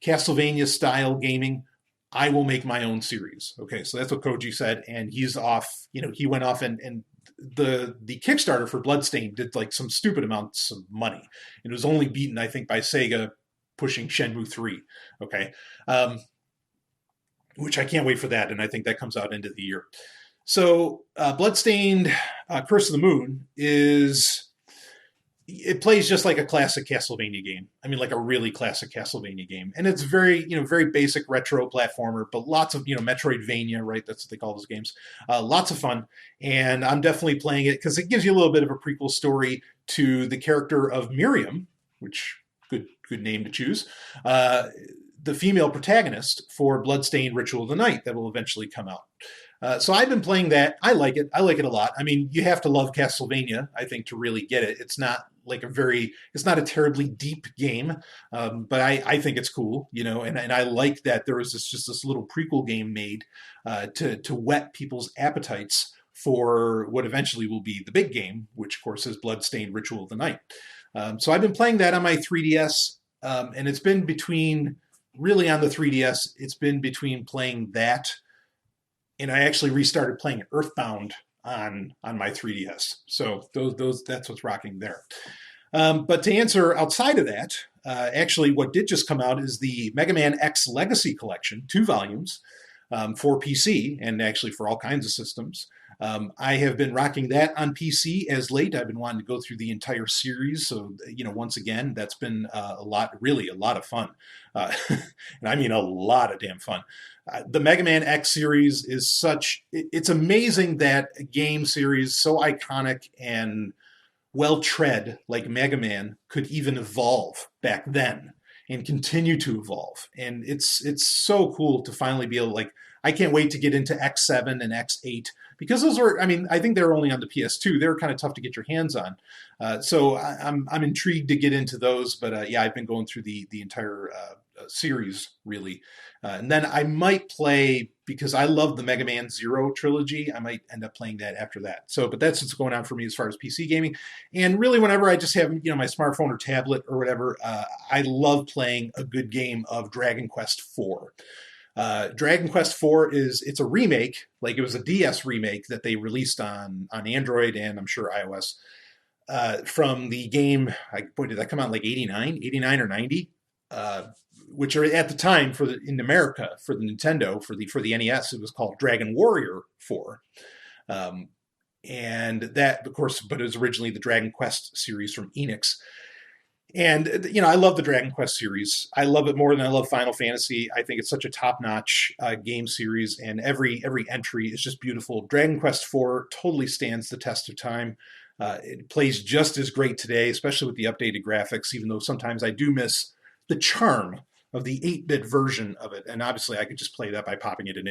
Castlevania style gaming, I will make my own series. Okay, so that's what Koji said. And he's off, he went off and the Kickstarter for Bloodstained did like some stupid amounts of money. It was only beaten, I think, by Sega pushing Shenmue 3. Okay. Which I can't wait for that. And I think that comes out into the year. So Bloodstained Curse of the Moon it plays just like a classic Castlevania game. I mean, like a really classic Castlevania game. And it's very, very basic retro platformer, but lots of, Metroidvania, right? That's what they call those games. Lots of fun. And I'm definitely playing it because it gives you a little bit of a prequel story to the character of Miriam, which good name to choose. The female protagonist for Bloodstained Ritual of the Night that will eventually come out. So I've been playing that. I like it. I like it a lot. I mean, you have to love Castlevania, I think, to really get it. It's not like it's not a terribly deep game, but I think it's cool, and I like that there was just this little prequel game made to whet people's appetites for what eventually will be the big game, which of course is Bloodstained Ritual of the Night. So I've been playing that on my 3DS, and it's been between, really on the 3DS, it's been between playing that, and I actually restarted playing Earthbound on my 3DS. So that's what's rocking there. But to answer outside of that, actually what did just come out is the Mega Man X Legacy Collection, 2 volumes. for PC and actually for all kinds of systems. I have been rocking that on PC as late. I've been wanting to go through the entire series. So, once again, that's been really a lot of fun. And I mean a lot of damn fun. The Mega Man X series is it's amazing that a game series so iconic and well-tread like Mega Man could even evolve back then and continue to evolve. And it's so cool to finally be able I can't wait to get into X7 and X8 because those were, I think they were only on the PS2. They were kind of tough to get your hands on. So I'm intrigued to get into those. But yeah, I've been going through the entire series really. And then I might play, because I love the Mega Man Zero trilogy, I might end up playing that after that. So, but that's what's going on for me as far as PC gaming. And really, whenever I just have, my smartphone or tablet or whatever, I love playing a good game of Dragon Quest IV. Dragon Quest IV it's a remake, it was a DS remake that they released on Android and I'm sure iOS, from the game, did that come out in 89 or 90? Which are at the time in America for the Nintendo, for the NES, it was called Dragon Warrior 4. And that, of course, but it was originally the Dragon Quest series from Enix. And, I love the Dragon Quest series. I love it more than I love Final Fantasy. I think it's such a top-notch game series, and every entry is just beautiful. Dragon Quest IV totally stands the test of time. It plays just as great today, especially with the updated graphics, even though sometimes I do miss the charm of the 8-bit version of it. And obviously I could just play that by popping it in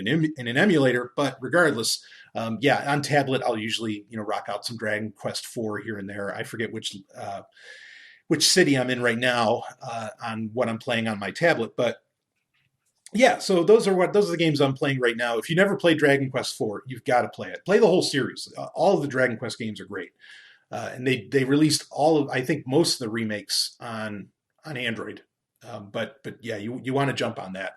an emulator. But regardless, on tablet, I'll usually, rock out some Dragon Quest IV here and there. I forget which city I'm in right now on what I'm playing on my tablet. But yeah, so those are the games I'm playing right now. If you never played Dragon Quest IV, you've got to play it. Play the whole series. All of the Dragon Quest games are great. And they released I think most of the remakes on Android. But yeah, you want to jump on that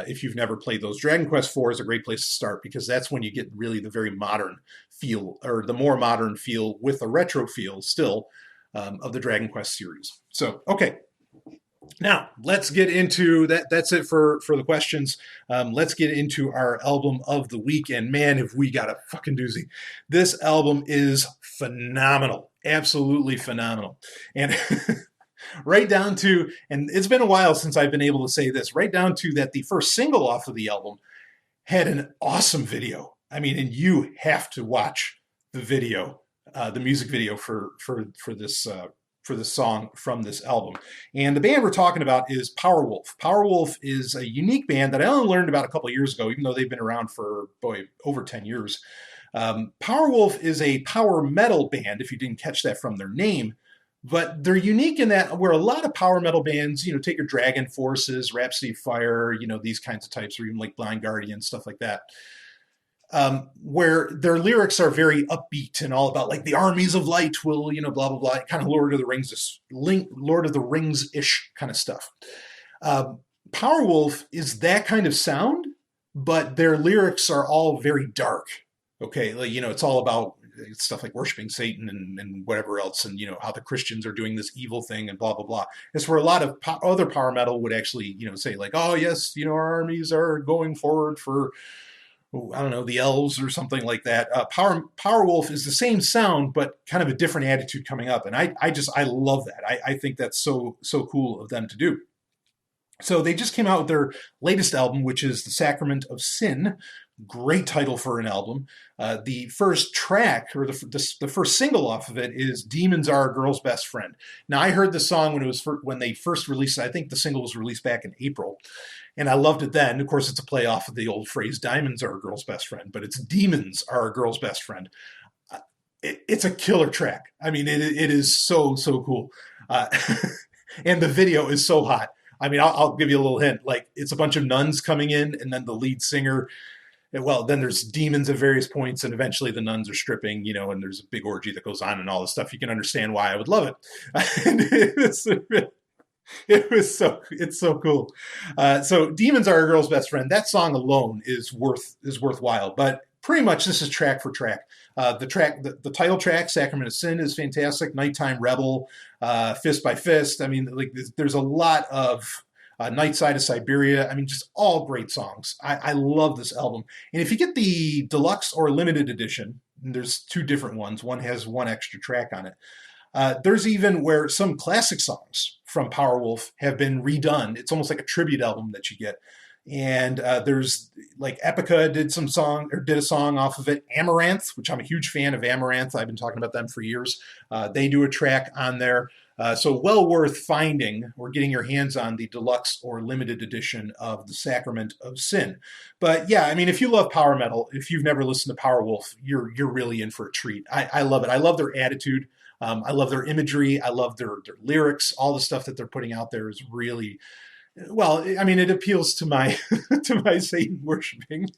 if you've never played those. Dragon Quest IV is a great place to start because that's when you get really the very modern feel, or the more modern feel with the retro feel still of the Dragon Quest series. So, okay. Now, let's get into that. That's it for the questions. Let's get into our album of the week. And man, have we got a fucking doozy. This album is phenomenal. Absolutely phenomenal. And right down to, and it's been a while since I've been able to say this, right down to that the first single off of the album had an awesome video. And you have to watch the video, the music video for this song from this album. And the band we're talking about is Powerwolf. Powerwolf is a unique band that I only learned about a couple of years ago, even though they've been around for, over 10 years. Powerwolf is a power metal band, if you didn't catch that from their name. But they're unique in that where a lot of power metal bands, take your Dragon Forces, Rhapsody of Fire, these kinds of types, or even like Blind Guardian, stuff like that, where their lyrics are very upbeat and all about the armies of light will, blah, blah, blah, kind of Lord of the Rings-ish kind of stuff. Powerwolf is that kind of sound, but their lyrics are all very dark. Okay, it's all about stuff like worshiping Satan and whatever else, and how the Christians are doing this evil thing and blah blah blah. It's where a lot of other power metal would actually say oh yes, our armies are going forward for I don't know, the elves or something like that. Powerwolf is the same sound but kind of a different attitude coming up, and I love that. I think that's so cool of them to do. So they just came out with their latest album, which is The Sacrament of Sin. Great title for an album. The first track, or the first single off of it, is "Demons Are a Girl's Best Friend." Now, I heard this song when they first released it. I think the single was released back in April, and I loved it then. Of course, it's a play off of the old phrase "Diamonds are a girl's best friend," but it's "Demons Are a Girl's Best Friend." It's a killer track. It is so cool, and the video is so hot. I'll give you a little hint. It's a bunch of nuns coming in, and then the lead singer. Well, then there's demons at various points, and eventually the nuns are stripping, and there's a big orgy that goes on and all this stuff. You can understand why I would love it. It's so cool. So "Demons Are a Girl's Best Friend." That song alone is worthwhile, but pretty much this is track for track. The title track, "Sacrament of Sin," is fantastic. "Nighttime Rebel," "Fist by Fist." There's a lot of Night Side of Siberia. I mean, just all great songs. I love this album. And if you get the deluxe or limited edition, there's two different ones. One has one extra track on it. There's even where some classic songs from Powerwolf have been redone. It's almost like a tribute album that you get. And there's like Epica did a song off of it. Amaranth, which I'm a huge fan of Amaranth. I've been talking about them for years. They do a track on there. So well worth finding or getting your hands on the deluxe or limited edition of the Sacrament of Sin. But yeah, I mean, if you love power metal, if you've never listened to Powerwolf, you're really in for a treat. I love it. I love their attitude. I love their imagery. I love their lyrics. All the stuff that they're putting out there is really, well, I mean, it appeals to my to my Satan worshiping.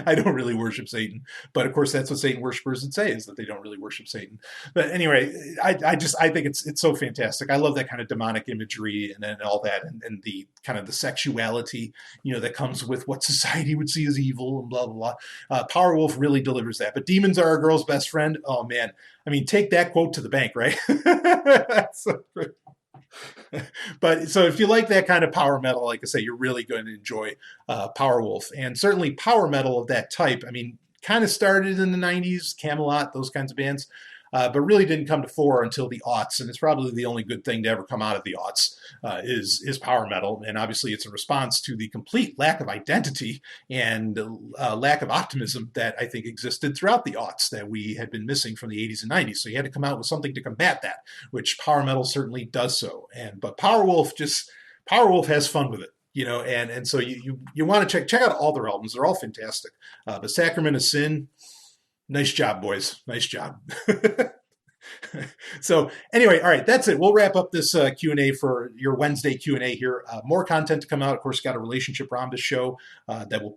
I don't really worship Satan, but of course that's what Satan worshipers would say, is that they don't really worship Satan. But anyway, I think it's so fantastic. I love that kind of demonic imagery and all that, and the kind of the sexuality, that comes with what society would see as evil and blah blah blah. Powerwolf really delivers that. But demons are a girl's best friend. Oh man, I mean, take that quote to the bank, right? That's so great. But so if you like that kind of power metal, like I say, you're really going to enjoy Powerwolf. And certainly power metal of that type, I mean, kind of started in the 90s, Camelot, those kinds of bands, but really didn't come to fore until the aughts. And it's probably the only good thing to ever come out of the aughts is power metal. And obviously it's a response to the complete lack of identity and lack of optimism that I think existed throughout the aughts that we had been missing from the 80s and 90s. So you had to come out with something to combat that, which power metal certainly does so. But Powerwolf has fun with it. And so you want to check out all their albums. They're all fantastic. But Sacrament of Sin, nice job, boys. Nice job. So anyway, all right, that's it. We'll wrap up this Q&A for your Wednesday Q&A here. More content to come out. Of course, got a relationship rhombus show that will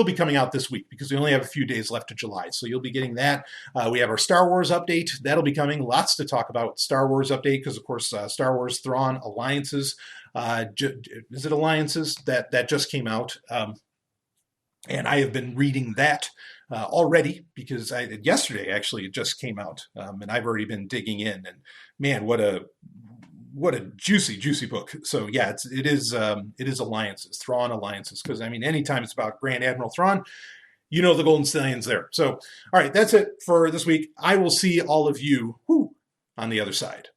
be coming out this week because we only have a few days left of July. So you'll be getting that. We have our Star Wars update. That'll be coming. Lots to talk about Star Wars update because, of course, Star Wars Thrawn Alliances. Is it Alliances? That just came out. And I have been reading that already because yesterday actually it just came out, and I've already been digging in. And man, what a juicy book. So yeah, it is Alliances, Thrawn Alliances, because I mean, anytime it's about Grand Admiral Thrawn, the Golden Stallion's there. So all right, that's it for this week. I will see all of you on the other side.